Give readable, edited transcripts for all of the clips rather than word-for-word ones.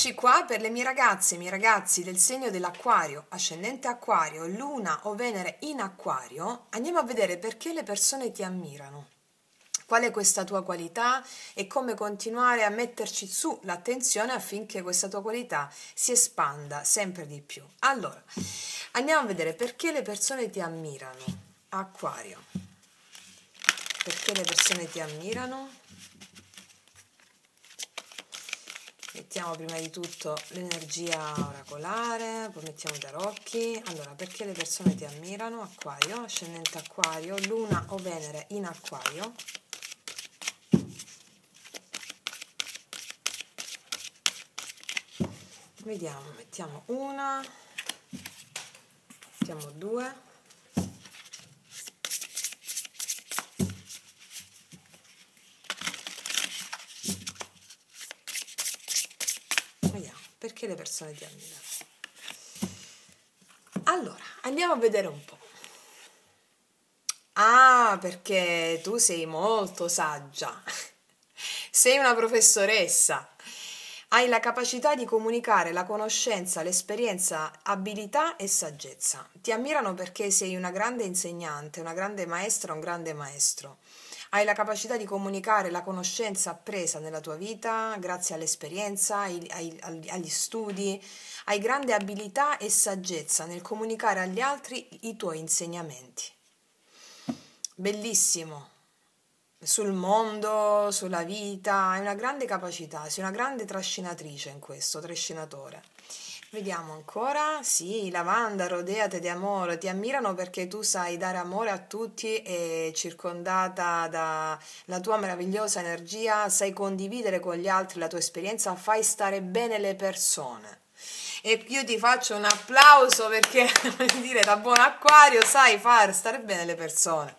Eccoci qua per le mie ragazze e i miei ragazzi del segno dell'Acquario, ascendente Acquario, Luna o Venere in Acquario. Andiamo a vedere perché le persone ti ammirano, qual è questa tua qualità e come continuare a metterci su l'attenzione affinché questa tua qualità si espanda sempre di più. Allora, andiamo a vedere perché le persone ti ammirano, Acquario. Perché le persone ti ammirano? Mettiamo prima di tutto l'energia oracolare, poi mettiamo i tarocchi. Allora, perché le persone ti ammirano? Acquario, ascendente Acquario, Luna o Venere in Acquario. Vediamo, mettiamo una, mettiamo due. Vediamo, perché le persone ti ammirano? Allora, andiamo a vedere un po'. Ah, perché tu sei molto saggia, sei una professoressa, hai la capacità di comunicare la conoscenza, l'esperienza, abilità e saggezza. Ti ammirano perché sei una grande insegnante, una grande maestra, un grande maestro. Hai la capacità di comunicare la conoscenza appresa nella tua vita grazie all'esperienza, agli studi, hai grande abilità e saggezza nel comunicare agli altri i tuoi insegnamenti. Bellissimo, sul mondo, sulla vita, hai una grande capacità, sei una grande trascinatrice in questo, trascinatore. Vediamo ancora, sì, lavanda, rodeate di amore, ti ammirano perché tu sai dare amore a tutti e circondata dalla tua meravigliosa energia, sai condividere con gli altri la tua esperienza, fai stare bene le persone. E io ti faccio un applauso perché, voglio dire, da buon acquario sai far stare bene le persone.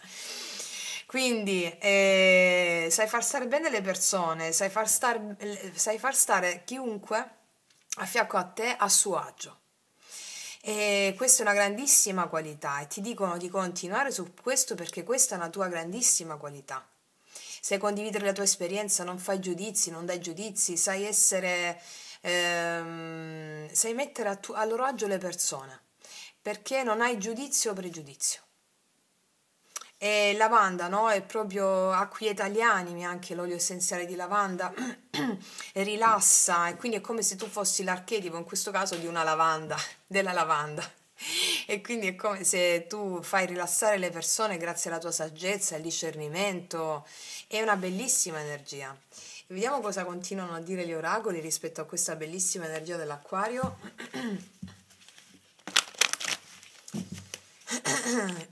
Quindi sai far stare bene le persone, sai far stare chiunque a fianco a te a suo agio. E questa è una grandissima qualità e ti dicono di continuare su questo perché questa è una tua grandissima qualità. Sai condividere la tua esperienza, non fai giudizi, non dai giudizi, sai essere, sai mettere a loro agio le persone perché non hai giudizio o pregiudizio. E lavanda, no? È proprio acquieta gli animi, anche l'olio essenziale di lavanda rilassa e quindi è come se tu fossi l'archetipo, in questo caso di una lavanda, della lavanda. E quindi è come se tu fai rilassare le persone grazie alla tua saggezza, al discernimento, è una bellissima energia. Vediamo cosa continuano a dire gli oracoli rispetto a questa bellissima energia dell'Acquario.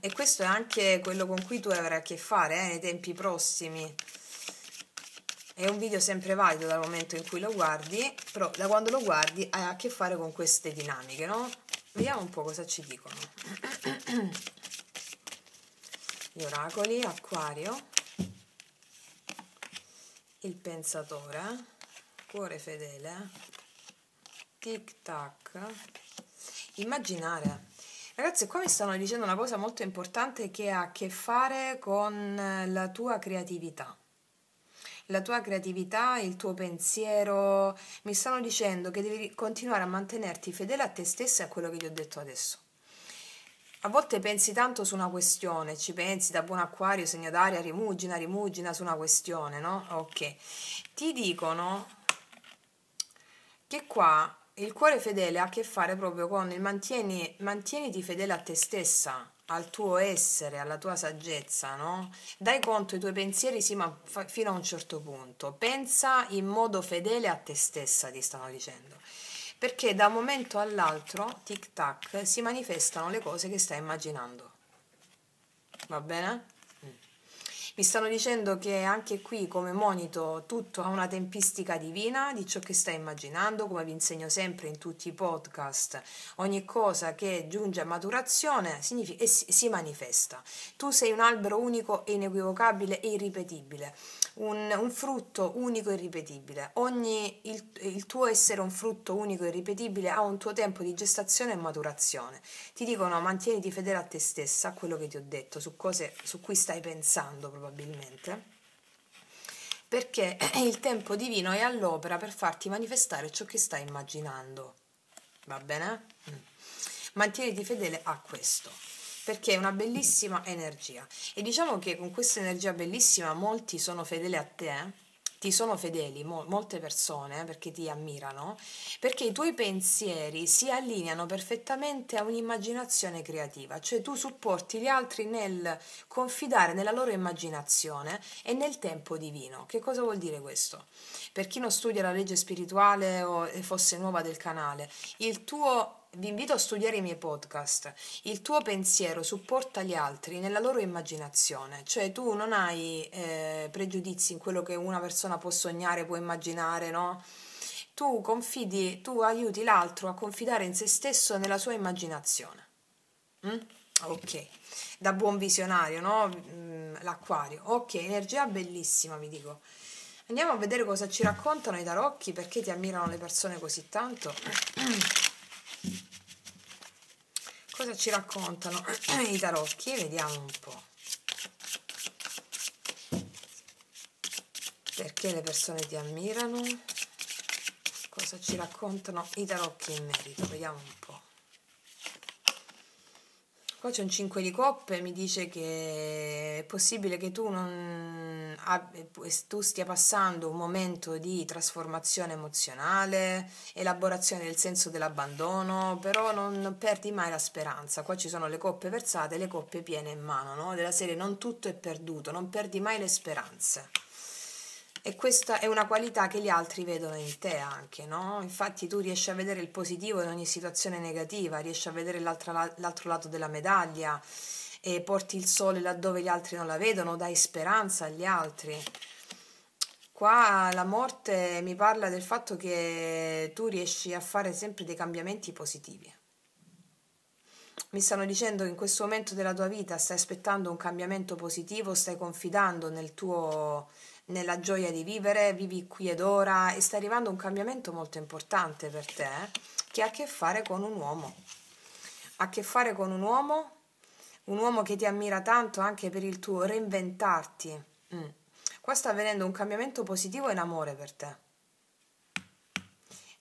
E questo è anche quello con cui tu avrai a che fare nei tempi prossimi. È un video sempre valido dal momento in cui lo guardi, però da quando lo guardi hai a che fare con queste dinamiche, no? Vediamo un po' cosa ci dicono. Gli oracoli, Acquario, il pensatore, cuore fedele, tic tac, immaginare. Ragazzi, qua mi stanno dicendo una cosa molto importante che ha a che fare con la tua creatività. La tua creatività, il tuo pensiero. Mi stanno dicendo che devi continuare a mantenerti fedele a te stessa e a quello che ti ho detto adesso. A volte pensi tanto su una questione, ci pensi da buon acquario, segno d'aria, rimugina su una questione, no? Ok. Ti dicono che qua il cuore fedele ha a che fare proprio con il mantieniti fedele a te stessa, al tuo essere, alla tua saggezza, no? Dai conto ai tuoi pensieri, sì, ma fino a un certo punto. Pensa in modo fedele a te stessa, ti stanno dicendo. Perché da un momento all'altro, tic tac, si manifestano le cose che stai immaginando. Va bene? Mi stanno dicendo che anche qui come monito tutto ha una tempistica divina di ciò che stai immaginando, come vi insegno sempre in tutti i podcast, ogni cosa che giunge a maturazione si manifesta. Tu sei un albero unico e inequivocabile e irripetibile, un frutto unico e irripetibile. Il tuo essere un frutto unico e irripetibile ha un tuo tempo di gestazione e maturazione. Ti dicono mantieniti fedele a te stessa, a quello che ti ho detto, su cose su cui stai pensando probabilmente. perché il tempo divino è all'opera per farti manifestare ciò che stai immaginando. Va bene? Mantieniti fedele a questo, perché è una bellissima energia. E diciamo che con questa energia bellissima molti sono fedeli a te, ti sono fedeli, molte persone, perché ti ammirano, perché i tuoi pensieri si allineano perfettamente a un'immaginazione creativa, cioè tu supporti gli altri nel confidare nella loro immaginazione e nel tempo divino. Che cosa vuol dire questo? Per chi non studia la legge spirituale o fosse nuova del canale, vi invito a studiare i miei podcast. Il tuo pensiero supporta gli altri nella loro immaginazione, cioè tu non hai pregiudizi in quello che una persona può sognare, può immaginare, no? Tu aiuti l'altro a confidare in se stesso nella sua immaginazione. Ok, da buon visionario, no? L'acquario. Ok, energia bellissima, vi dico. Andiamo a vedere cosa ci raccontano i tarocchi, perché ti ammirano le persone così tanto. Cosa ci raccontano i tarocchi? Vediamo un po'. Perché le persone ti ammirano? Cosa ci raccontano i tarocchi in merito? Vediamo un po'. Qua c'è un 5 di coppe, mi dice che è possibile che tu stia passando un momento di trasformazione emozionale, elaborazione del senso dell'abbandono, però non perdi mai la speranza. Qua ci sono le coppe versate e le coppe piene in mano, no? Della serie non tutto è perduto, non perdi mai le speranze. E questa è una qualità che gli altri vedono in te anche, no? Infatti tu riesci a vedere il positivo in ogni situazione negativa, riesci a vedere l'altro lato della medaglia e porti il sole laddove gli altri non la vedono, dai speranza agli altri. Qua la morte mi parla del fatto che tu riesci a fare sempre dei cambiamenti positivi. Mi stanno dicendo che in questo momento della tua vita stai aspettando un cambiamento positivo, stai confidando nella gioia di vivere, vivi qui ed ora e sta arrivando un cambiamento molto importante per te che ha a che fare con un uomo. Ha a che fare con un uomo che ti ammira tanto anche per il tuo reinventarti. Qua sta avvenendo un cambiamento positivo in amore per te.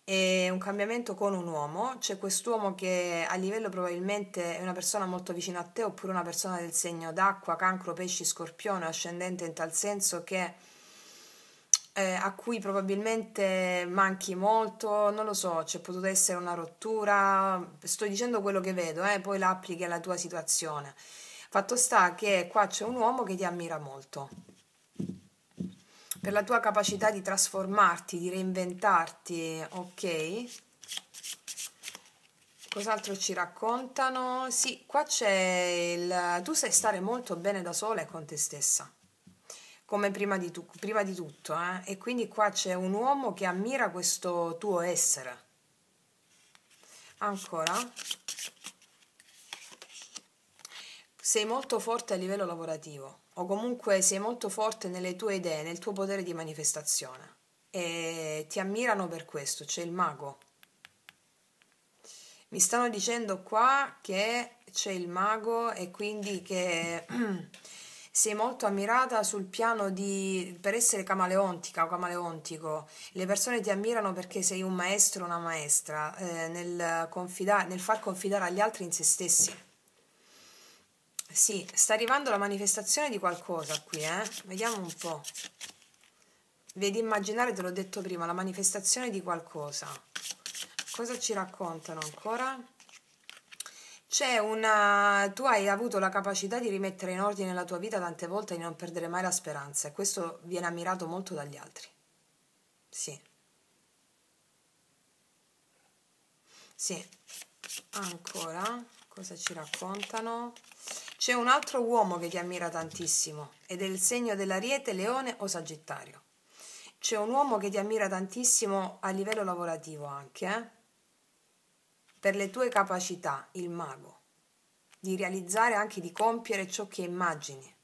È un cambiamento con un uomo, c'è quest'uomo che a livello probabilmente è una persona molto vicina a te oppure una persona del segno d'acqua, cancro, pesci, scorpione, ascendente in tal senso che a cui probabilmente manchi molto, non lo so, c'è potuta essere una rottura, sto dicendo quello che vedo, poi la applichi alla tua situazione. Fatto sta che qua c'è un uomo che ti ammira molto per la tua capacità di trasformarti, di reinventarti, ok? Cos'altro ci raccontano? Sì, qua c'è tu sai stare molto bene da sola e con te stessa, come prima di tutto, e quindi qua c'è un uomo che ammira questo tuo essere. Ancora? Sei molto forte a livello lavorativo o comunque sei molto forte nelle tue idee, nel tuo potere di manifestazione e ti ammirano per questo, c'è il mago. Mi stanno dicendo qua che c'è il mago e quindi che sei molto ammirata sul piano per essere camaleontica o camaleontico. Le persone ti ammirano perché sei un maestro o una maestra nel far confidare agli altri in se stessi. Sì, sta arrivando la manifestazione di qualcosa qui, Vediamo un po'. Vedi immaginare, te l'ho detto prima, la manifestazione di qualcosa. Cosa ci raccontano ancora? Tu hai avuto la capacità di rimettere in ordine la tua vita tante volte e di non perdere mai la speranza e questo viene ammirato molto dagli altri. Sì. Sì. Ancora, cosa ci raccontano? C'è un altro uomo che ti ammira tantissimo ed è il segno dell'Ariete, Leone o Sagittario. C'è un uomo che ti ammira tantissimo a livello lavorativo anche, per le tue capacità, il mago, di realizzare anche di compiere ciò che immagini.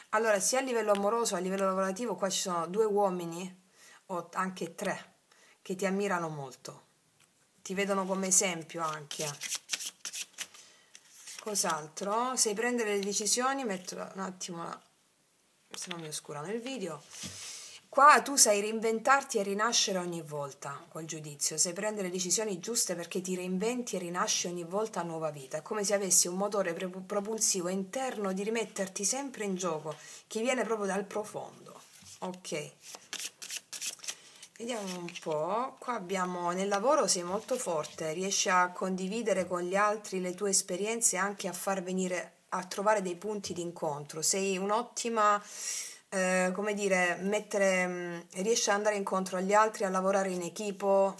Allora, sia a livello amoroso, a livello lavorativo, qua ci sono 2 uomini, o anche 3, che ti ammirano molto. Ti vedono come esempio anche. Cos'altro? Sai prendere le decisioni, metto un attimo, se no mi oscurano il video. Qua tu sai reinventarti e rinascere ogni volta col giudizio, sai prendere decisioni giuste perché ti reinventi e rinasci ogni volta a nuova vita. È come se avessi un motore propulsivo interno di rimetterti sempre in gioco, che viene proprio dal profondo. Ok, vediamo un po'. Qua abbiamo nel lavoro sei molto forte, riesci a condividere con gli altri le tue esperienze e anche a far venire a trovare dei punti di incontro. Sei un'ottima come dire, riesce ad andare incontro agli altri, a lavorare in equipo,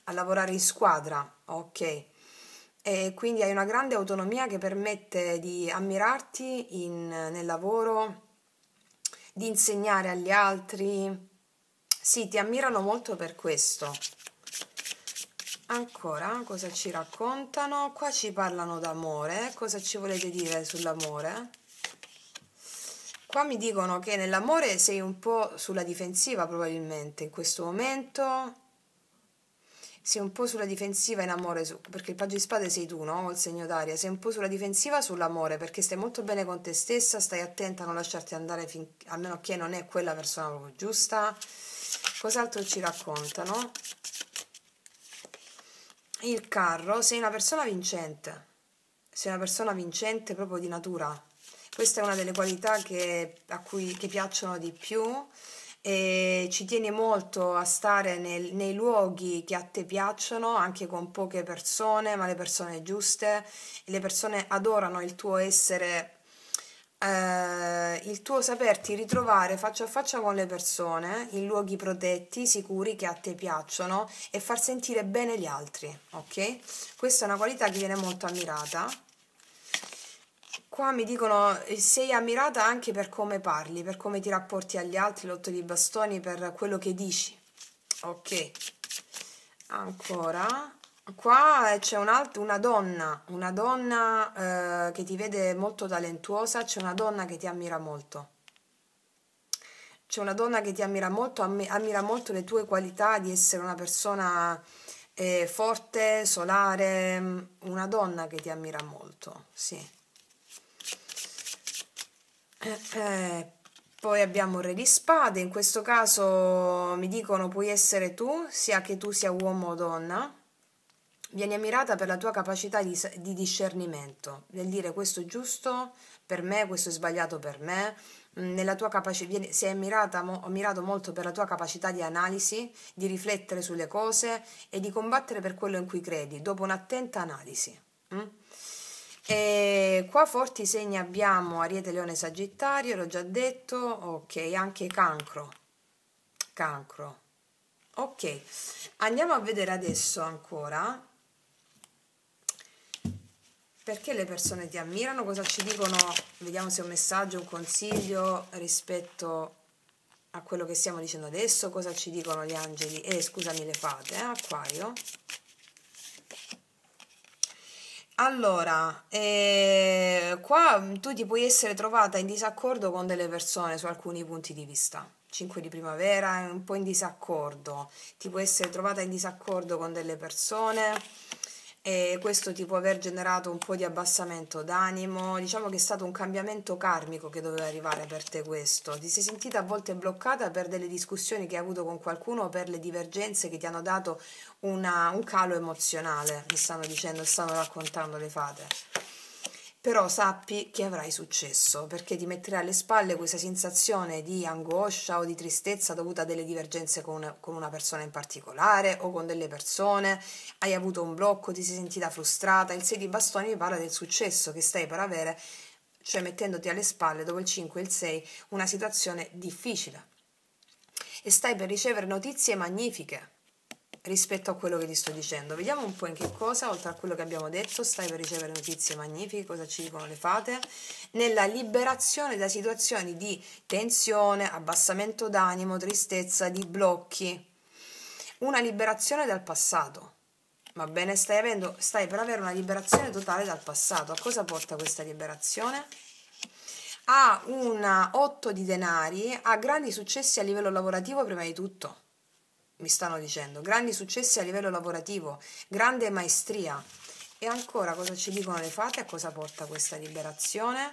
a lavorare in squadra, ok? E quindi hai una grande autonomia che permette di ammirarti nel lavoro, di insegnare agli altri. Sì, ti ammirano molto per questo. Ancora, cosa ci raccontano? Qua ci parlano d'amore. Cosa ci volete dire sull'amore? Qua mi dicono che nell'amore sei un po' sulla difensiva probabilmente in questo momento, sei un po' sulla difensiva in amore, perché il paggio di spade sei tu, no? O il segno d'aria, sei un po' sulla difensiva sull'amore perché stai molto bene con te stessa, stai attenta a non lasciarti andare a meno che non è quella persona proprio giusta. Cos'altro ci raccontano? Il carro, sei una persona vincente, sei una persona vincente proprio di natura. Questa è una delle qualità che piacciono di più e ci tieni molto a stare nei luoghi che a te piacciono, anche con poche persone, ma le persone giuste. Le persone adorano il tuo essere, il tuo saperti ritrovare faccia a faccia con le persone in luoghi protetti, sicuri, che a te piacciono e far sentire bene gli altri, ok? Questa è una qualità che viene molto ammirata. Qua mi dicono sei ammirata anche per come parli, per come ti rapporti agli altri, l'otto di bastoni, per quello che dici. Ok. Ancora. Qua c'è una donna che ti vede molto talentuosa, c'è una donna che ti ammira molto. C'è una donna che ti ammira molto, ammira molto le tue qualità di essere una persona forte, solare, una donna che ti ammira molto, sì. Poi abbiamo il re di spade, in questo caso mi dicono puoi essere tu, sia che tu sia uomo o donna. Vieni ammirata per la tua capacità di discernimento, nel dire questo è giusto per me, questo è sbagliato per me. Nella tua sei ammirato molto per la tua capacità di analisi, di riflettere sulle cose e di combattere per quello in cui credi, dopo un'attenta analisi. E qua forti segni abbiamo Ariete, Leone, Sagittario, l'ho già detto, ok, anche Cancro. Cancro. Ok, andiamo a vedere adesso ancora perché le persone ti ammirano, cosa ci dicono, vediamo se è un messaggio, un consiglio rispetto a quello che stiamo dicendo adesso, cosa ci dicono gli angeli, scusami le fate, Acquario. Allora, qua tu ti puoi essere trovata in disaccordo con delle persone su alcuni punti di vista. 5 di primavera è un po' in disaccordo, ti puoi essere trovata in disaccordo con delle persone e questo ti può aver generato un po' di abbassamento d'animo. Diciamo che è stato un cambiamento karmico che doveva arrivare per te questo. Ti sei sentita a volte bloccata per delle discussioni che hai avuto con qualcuno o per le divergenze che ti hanno dato un calo emozionale, mi stanno dicendo, stanno raccontando le fate. Però sappi che avrai successo, perché ti metterai alle spalle questa sensazione di angoscia o di tristezza dovuta a delle divergenze con una persona in particolare o con delle persone, hai avuto un blocco, ti sei sentita frustrata. Il 6 di bastoni mi parla del successo che stai per avere, cioè mettendoti alle spalle dopo il 5 e il 6 una situazione difficile e stai per ricevere notizie magnifiche rispetto a quello che ti sto dicendo. Vediamo un po' in che cosa, oltre a quello che abbiamo detto, stai per ricevere notizie magnifiche, cosa ci dicono le fate, nella liberazione da situazioni di tensione, abbassamento d'animo, tristezza, di blocchi, una liberazione dal passato. Va bene, stai per avere una liberazione totale dal passato. A cosa porta questa liberazione? A una 8 di denari, a grandi successi a livello lavorativo prima di tutto. Mi stanno dicendo grandi successi a livello lavorativo, grande maestria. E ancora cosa ci dicono le fate? A cosa porta questa liberazione?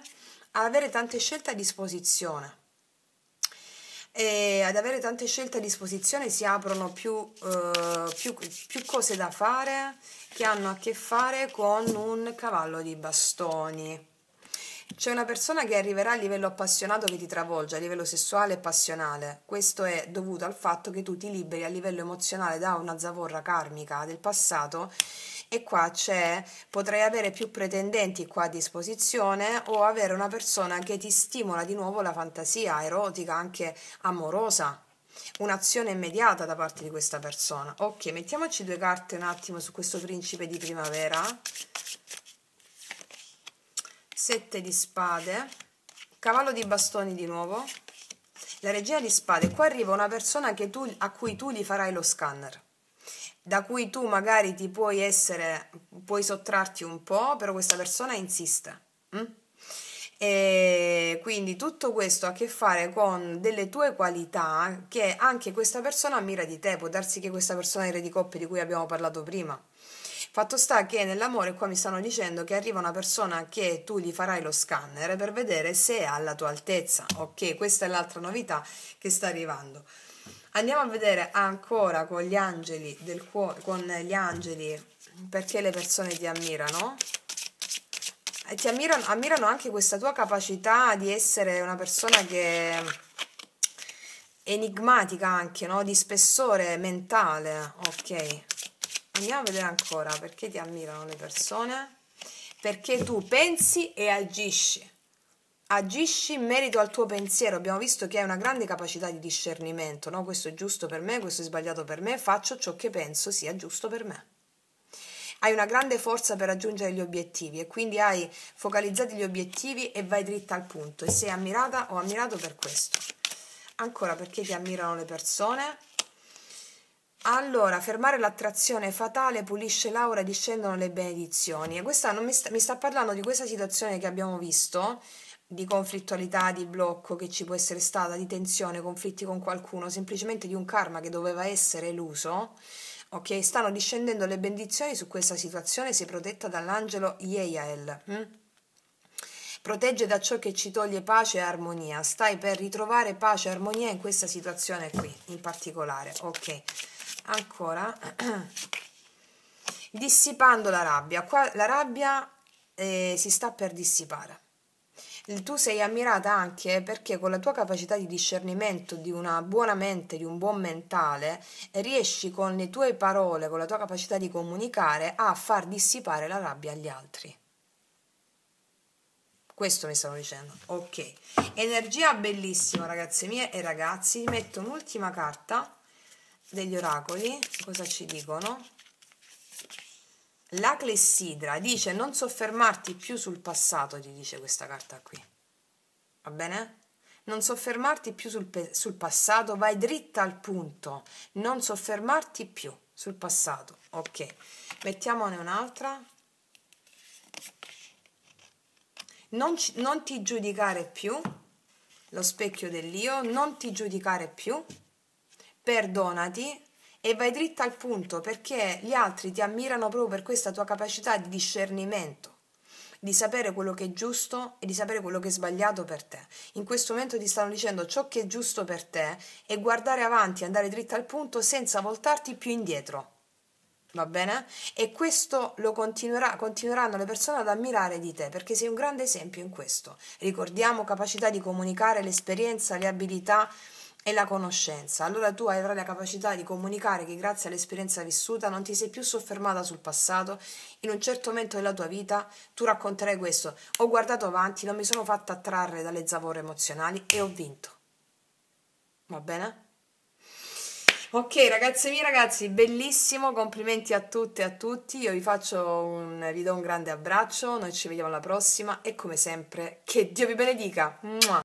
A avere tante scelte a disposizione, e ad avere tante scelte a disposizione si aprono più cose da fare che hanno a che fare con un cavallo di bastoni. C'è una persona che arriverà a livello appassionato che ti travolge, a livello sessuale e passionale. Questo è dovuto al fatto che tu ti liberi a livello emozionale da una zavorra karmica del passato e qua potrai avere più pretendenti qua a disposizione o avere una persona che ti stimola di nuovo la fantasia erotica, anche amorosa. Un'azione immediata da parte di questa persona. Ok, mettiamoci due carte un attimo su questo principe di primavera. 7 di spade, cavallo di bastoni di nuovo, la regina di spade. Qua arriva una persona a cui tu gli farai lo scanner, da cui tu magari puoi sottrarti un po', però questa persona insiste. E quindi tutto questo ha a che fare con delle tue qualità che anche questa persona ammira di te. Può darsi che questa persona è il re di coppe di cui abbiamo parlato prima. Fatto sta che nell'amore qua mi stanno dicendo che arriva una persona che tu gli farai lo scanner per vedere se è alla tua altezza. Ok, questa è l'altra novità che sta arrivando. Andiamo a vedere ancora con gli angeli del cuore, con gli angeli, perché le persone ti ammirano. E ammirano anche questa tua capacità di essere una persona che è enigmatica anche, no? Di spessore mentale. Ok. Andiamo a vedere ancora perché ti ammirano le persone. Perché tu pensi e agisci. Agisci in merito al tuo pensiero. Abbiamo visto che hai una grande capacità di discernimento, no? Questo è giusto per me, questo è sbagliato per me, faccio ciò che penso sia giusto per me. Hai una grande forza per raggiungere gli obiettivi e quindi hai focalizzati gli obiettivi e vai dritta al punto e sei ammirata o ammirato per questo. Ancora perché ti ammirano le persone. Allora, fermare l'attrazione fatale, pulisce l'aura, discendono le benedizioni. E questa non mi sta parlando di questa situazione che abbiamo visto, di conflittualità, di blocco che ci può essere stata, di tensione, conflitti con qualcuno, semplicemente di un karma che doveva essere eluso. Ok, stanno discendendo le benedizioni su questa situazione, sei protetta dall'angelo Yeyael. Protegge da ciò che ci toglie pace e armonia. Stai per ritrovare pace e armonia in questa situazione qui, in particolare. Ok. Ancora dissipando la rabbia. Qua la rabbia si sta per dissipare. Tu sei ammirata anche perché con la tua capacità di discernimento, di una buona mente, di un buon mentale, riesci con le tue parole, con la tua capacità di comunicare a far dissipare la rabbia agli altri. Questo mi stanno dicendo. Ok, energia bellissima, ragazze mie e ragazzi. Metto un'ultima carta degli oracoli. Cosa ci dicono? La clessidra dice non soffermarti più sul passato, ti dice questa carta qui. Va bene? Non soffermarti più sul passato, vai dritta al punto. Non soffermarti più sul passato. Ok, mettiamone un'altra. Non ti giudicare più, lo specchio dell'io, non ti giudicare più, perdonati e vai dritta al punto perché gli altri ti ammirano proprio per questa tua capacità di discernimento, di sapere quello che è giusto e di sapere quello che è sbagliato per te. In questo momento ti stanno dicendo ciò che è giusto per te è guardare avanti, andare dritta al punto senza voltarti più indietro. Va bene? E questo lo continueranno le persone ad ammirare di te perché sei un grande esempio in questo. Ricordiamo capacità di comunicare, l'esperienza, le abilità e la conoscenza. Allora tu avrai la capacità di comunicare che grazie all'esperienza vissuta non ti sei più soffermata sul passato. In un certo momento della tua vita tu racconterai questo: ho guardato avanti, non mi sono fatta attrarre dalle zavorre emozionali e ho vinto. Va bene? Ok, ragazze mie, ragazzi, bellissimo, complimenti a tutte e a tutti. Vi do un grande abbraccio, noi ci vediamo alla prossima e come sempre che Dio vi benedica. Mua!